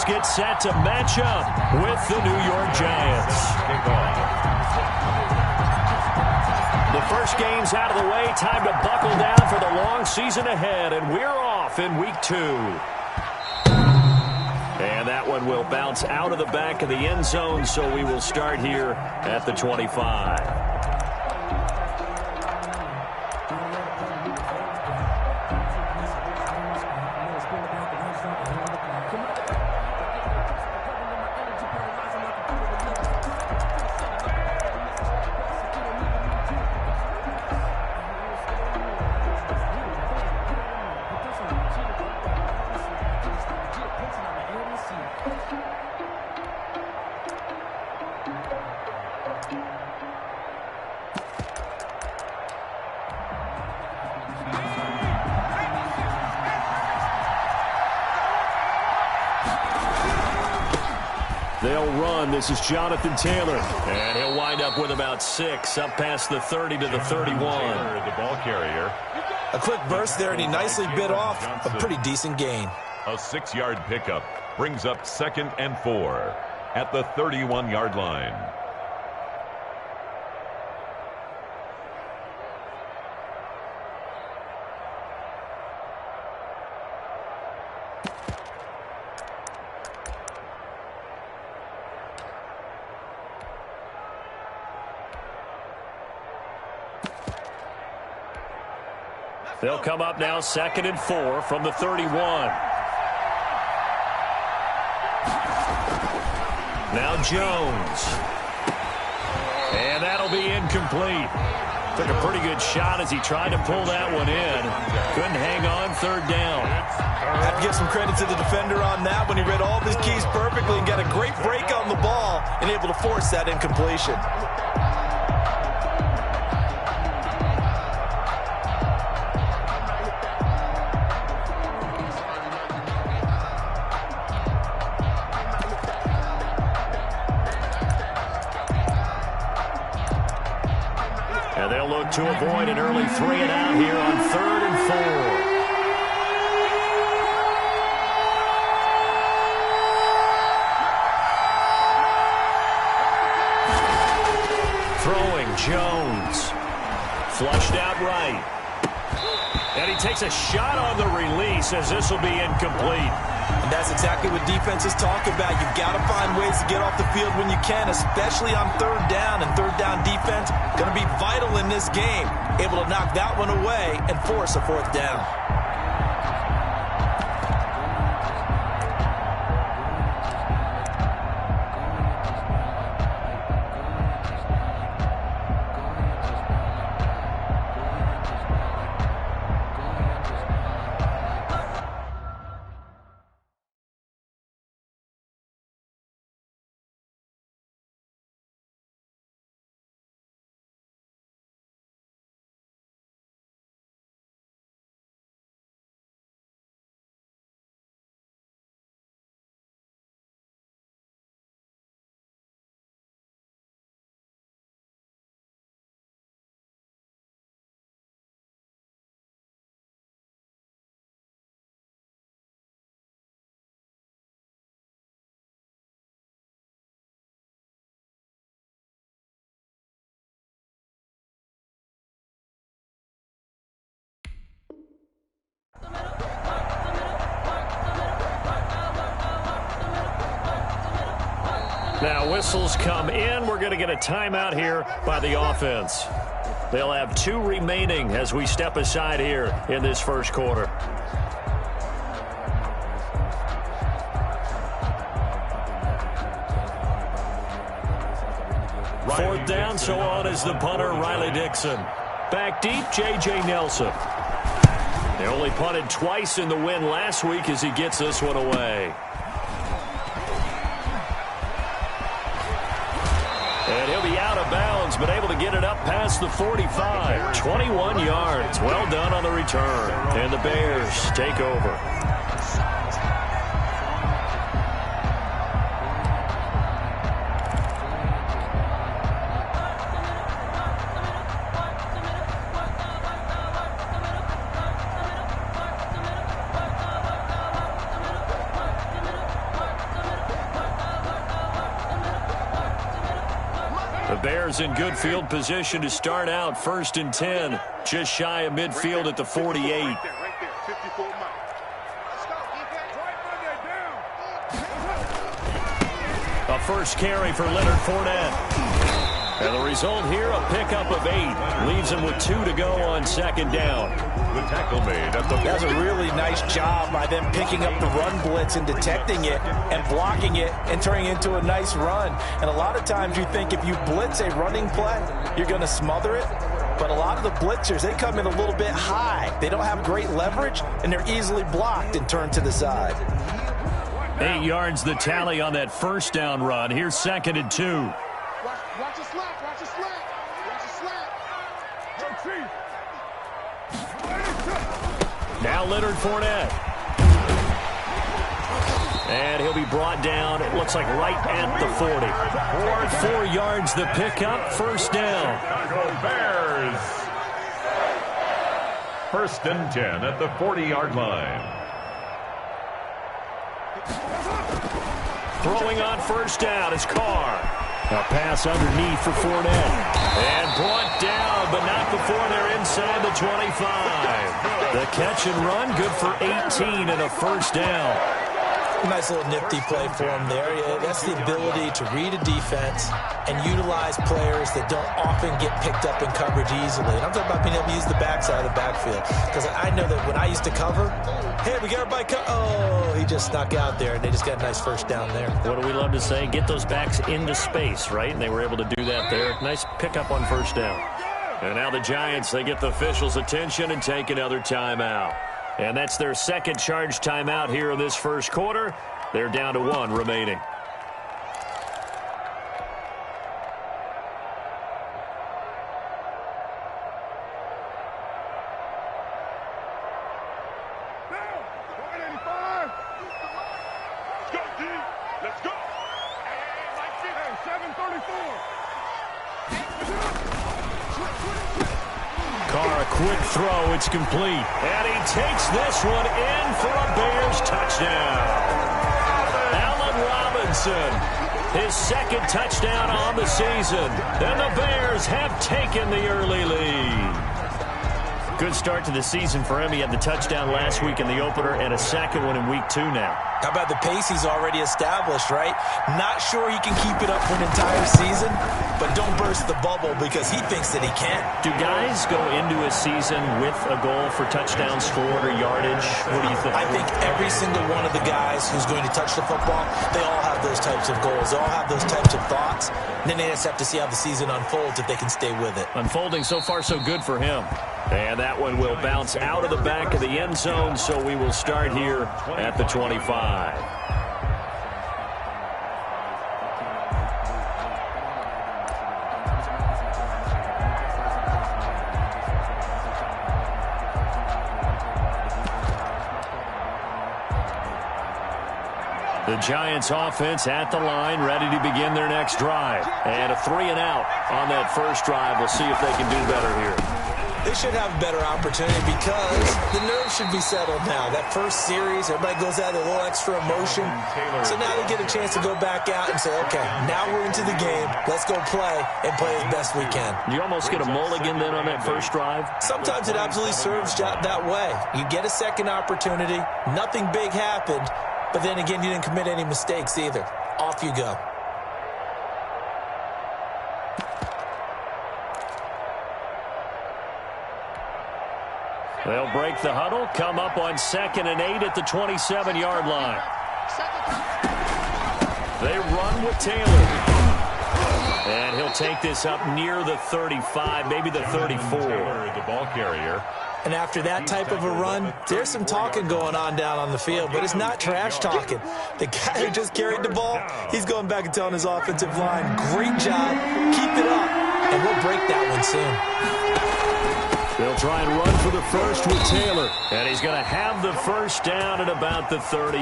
get set to match up with the New York Giants. The first game's out of the way. Time to buckle down for the long season ahead, and we're off in week 2. And that one will bounce out of the back of the end zone, so we will start here at the 25. They'll run. This is Jonathan Taylor. And he'll wind up with about 6, up past the 30 to the 31. Taylor, the ball carrier. A quick burst there, and he nicely bit off a pretty decent gain. A 6-yard pickup brings up 2nd and 4 at the 31-yard line. They'll come up now 2nd and 4 from the 31. Now Jones. And that'll be incomplete. Took a pretty good shot as he tried to pull that one in. Couldn't hang on, 3rd down. I have to give some credit to the defender on that when he read all of his keys perfectly and got a great break on the ball and able to force that incompletion. And they'll look to avoid an early 3-and-out here on 3rd and 4. Throwing Jones. Flushed out right. And he takes a shot on the release as this will be incomplete. And that's exactly what defenses talk about. You've got to find ways to get off the field when you can, especially on 3rd down. And 3rd down defense going to be vital in this game. Able to knock that one away and force a 4th down. Now whistles come in. We're going to get a timeout here by the offense. They'll have 2 remaining as we step aside here in this first quarter. Fourth down, so on is the punter, Riley Dixon. Back deep, J.J. Nelson. They only punted twice in the win last week as he gets this one away. And he'll be out of bounds, but able to get it up past the 45. 21 yards. Well done on the return. And the Bears take over. The Bears in good field position to start out 1st and 10. Just shy of midfield at the 48. A first carry for Leonard Fournette. And the result here, a pickup of 8. Leaves him with 2 to go on 2nd down. The tackle made at the... That's a really nice job by them picking up the run blitz and detecting it and blocking it and turning it into a nice run. And a lot of times you think if you blitz a running play, you're going to smother it. But a lot of the blitzers, they come in a little bit high. They don't have great leverage, and they're easily blocked and turned to the side. 8 yards the tally on that first down run. Here's 2nd and 2. Watch the slant, watch the slant, watch the slant. Now Leonard Fournette. And he'll be brought down, it looks like right at the 40. 4 yards the pickup, first down. Bears. 1st and 10 at the 40-yard line. Throwing on first down is Carr. A pass underneath for Fournette. And brought down, but not before they're inside the 25. The catch and run, good for 18 and a first down. Nice little nifty play for him there. Yeah, that's the ability to read a defense and utilize players that don't often get picked up in coverage easily. And I'm talking about being able to use the backside of the backfield. Because I know that when I used to cover, hey, we got everybody oh, he just snuck out there, and they just got a nice first down there. What do we love to say? Get those backs into space, right? And they were able to do that there. Nice pickup on first down. And now the Giants, they get the officials' attention and take another timeout. And that's their second charge timeout here in this first quarter. They're down to 1 remaining. Quick throw, it's complete. And he takes this one in for a Bears touchdown. Allen Robinson, his 2nd touchdown on the season. And the Bears have taken the early lead. Good start to the season for him. He had the touchdown last week in the opener and a 2nd one in week 2 now. How about the pace he's already established, right? Not sure he can keep it up for an entire season, but don't burst the bubble because he thinks that he can. Do guys go into a season with a goal for touchdowns scored or yardage? What do you think? I think every single one of the guys who's going to touch the football, they all have those types of goals. They all have those types of thoughts. And then they just have to see how the season unfolds if they can stay with it. Unfolding so far so good for him. And that one will bounce out of the back of the end zone, so we will start here at the 25. The Giants offense at the line, ready to begin their next drive. And a 3-and-out on that first drive. We'll see if they can do better here. They should have a better opportunity because the nerves should be settled now. That first series, everybody goes out with a little extra emotion. So now they get a chance to go back out and say, okay, now we're into the game. Let's go play and play as best we can. You almost get a mulligan then on that first drive? Sometimes it absolutely serves that way. You get a second opportunity. Nothing big happened. But then again, you didn't commit any mistakes either. Off you go. They'll break the huddle, come up on 2nd and 8 at the 27-yard line. They run with Taylor. And he'll take this up near the 35, maybe the 34. The ball carrier. And after that type of a run, there's some talking going on down on the field, but it's not trash talking. The guy who just carried the ball, he's going back and telling his offensive line, great job, keep it up, and we'll break that one soon. They'll try and run for the first with Taylor. And he's going to have the first down at about the 38.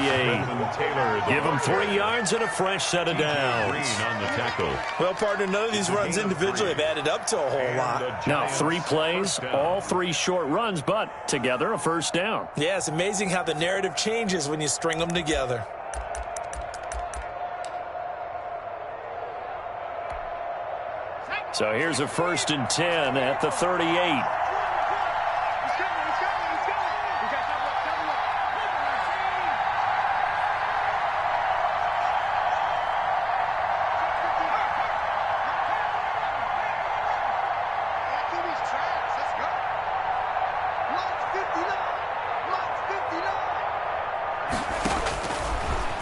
Give him 3 yards and a fresh set of downs. On the tackle. Well, partner, none of these runs individually have added up to a whole lot. Now, 3 plays, all 3 short runs, but together a first down. Yeah, it's amazing how the narrative changes when you string them together. So here's a 1st and 10 at the 38.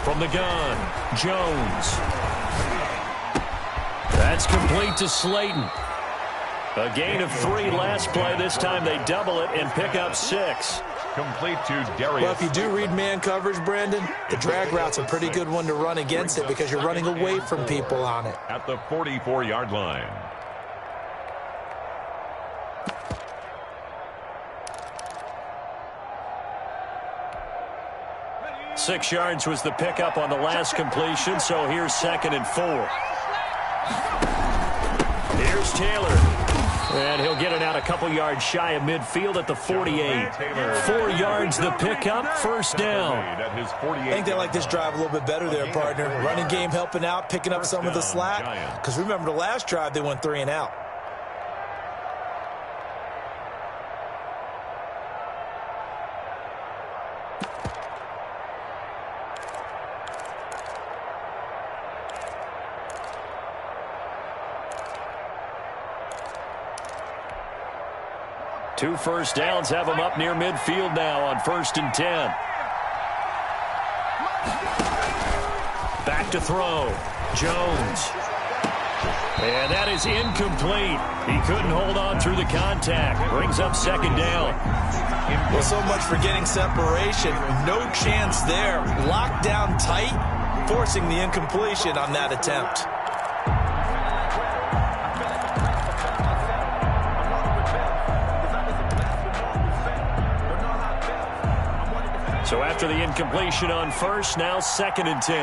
From the gun, Jones. That's complete to Slayton. A gain of 3 last play. This time they double it and pick up 6. Complete to Darius. Well, if you do read man coverage, Brandon, the drag route's a pretty good one to run against it because you're running away from people on it. At the 44-yard line. Six yards was the pickup on the last completion, so here's 2nd and 4. Here's Taylor. And he'll get it out a couple yards shy of midfield at the 48. 4 yards the pickup, 1st down. I think they like this drive a little bit better there, partner. Running game helping out, picking up some of the slack. Because remember, the last drive they went 3 and out. Two first downs have them up near midfield now on 1st and 10. Back to throw. Jones. And that is incomplete. He couldn't hold on through the contact. Brings up 2nd down. Well, so much for getting separation. No chance there. Locked down tight, forcing the incompletion on that attempt. So after the incompletion on 1st, now 2nd and 10.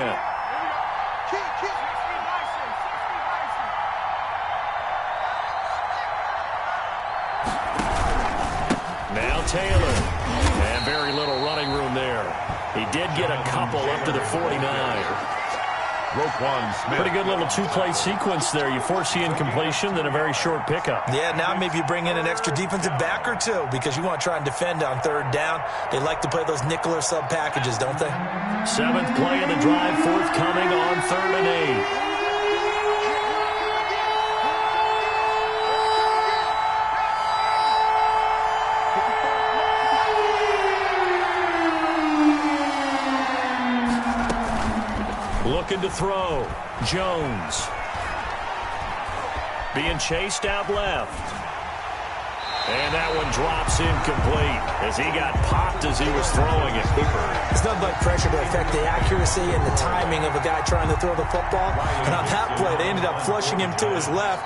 Now Taylor. And very little running room there. He did get a couple up to the 49. Pretty good little 2-play sequence there. You force the incompletion, then a very short pickup. Yeah, now maybe you bring in an extra defensive back or two because you want to try and defend on 3rd down. They like to play those nickel or sub packages, don't they? 7th play of the drive, forthcoming on 3rd and 8. Looking to throw. Jones. Being chased out left. And that one drops incomplete as he got popped as he was throwing it. It's nothing like pressure to affect the accuracy and the timing of a guy trying to throw the football. And on that play, they ended up flushing him to his left,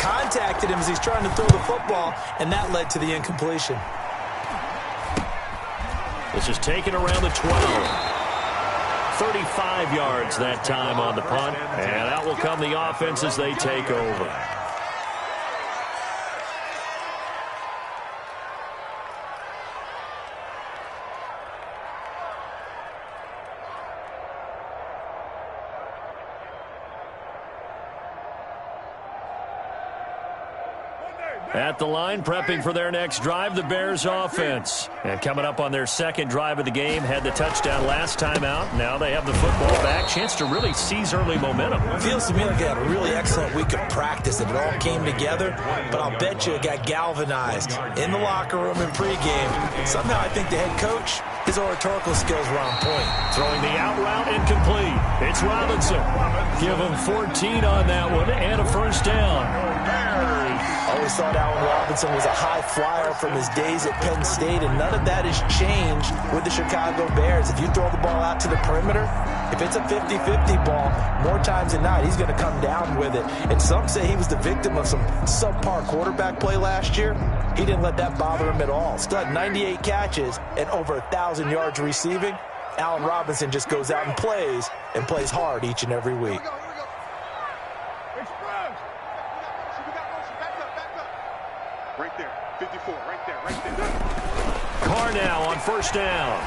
contacted him as he's trying to throw the football, and that led to the incompletion. This is taken around the 12. 35 yards that time on the punt, and out will come the offense as they take over. At the line, prepping for their next drive, the Bears offense. And coming up on their 2nd drive of the game, had the touchdown last time out. Now they have the football back. Chance to really seize early momentum. Feels to me like they had a really excellent week of practice and it all came together. But I'll bet you it got galvanized in the locker room in pregame. Somehow I think the head coach, his oratorical skills were on point. Throwing the out route incomplete. It's Robinson. Give him 14 on that one and a 1st down. Always thought Allen Robinson was a high flyer from his days at Penn State, and none of that has changed with the Chicago Bears. If you throw the ball out to the perimeter, if it's a 50-50 ball, more times than not, he's going to come down with it. And some say he was the victim of some subpar quarterback play last year. He didn't let that bother him at all. Still had 98 catches and over 1,000 yards receiving. Allen Robinson just goes out and plays hard each and every week. Right there, 54, right there. Carr now on 1st down.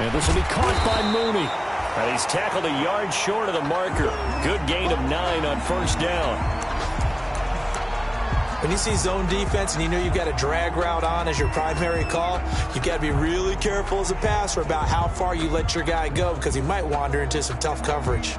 And this will be caught by Mooney. And he's tackled a yard short of the marker. Good gain of 9 on first down. When you see zone defense and you know you've got a drag route on as your primary call, you've got to be really careful as a passer about how far you let your guy go because he might wander into some tough coverage.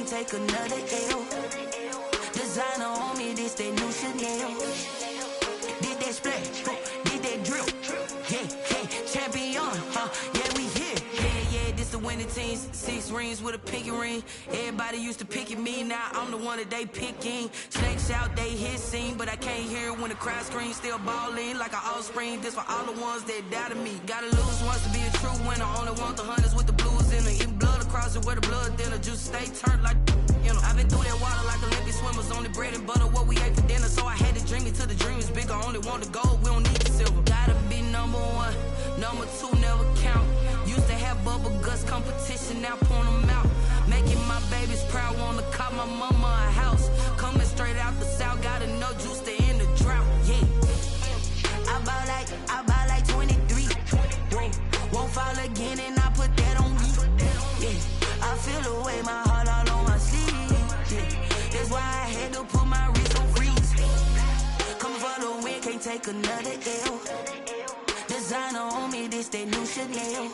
take another L. Designer on me, this that new Chanel. Did that splash, did that drip. Yeah, yeah, champion, yeah, we here. Yeah, yeah, this the winning teams, 6 rings with a pinky ring. Everybody used to pick at me, now I'm the one that they picking. Snakes out, they hissing, but I can't hear when the crowd screams. Still balling like an offspring. This for all the ones that doubted me. Gotta lose once to be a true winner. Only want the hunters with the blues in it. Eating blood across it where the blood thinner. Juice stay turned like, you know. I've been through that water like Olympic swimmers. Only bread and butter what we ate for dinner. So I had to dream it till the dream is bigger. Only want the gold, we don't need the silver. Gotta be number 1, number 2 never count. Used to have bubble guts competition, now point them out. Making my babies proud, wanna call my mama a house. Coming straight out the south, gotta know juice to end the drought, yeah. I bought like 23. Whoa, won't fall again and I put that on me. Yeah, I feel the way my heart all on my sleeve. Yeah, that's why I had to put my wrist on freeze. Coming for the win, can't take another L. Designer on me, this that new Chanel.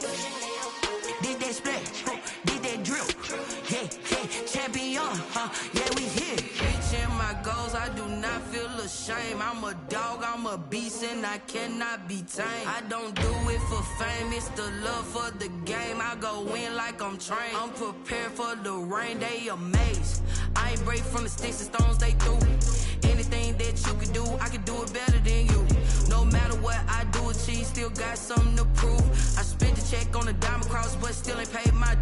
Did that splash, did that drill. Yeah, yeah, champion, yeah, we here. Reaching my goals, I do not feel ashamed. I'm a dog, I'm a beast, and I cannot be tamed. I don't do it for fame, it's the love for the game. I go in like I'm trained. I'm prepared for the rain, they amazed. I ain't break from the sticks and stones they threw. Anything that you can do, I can do it better than you. No matter what I do, achieve, still got something to prove. I spent the check on a diamond cross, but still ain't paid my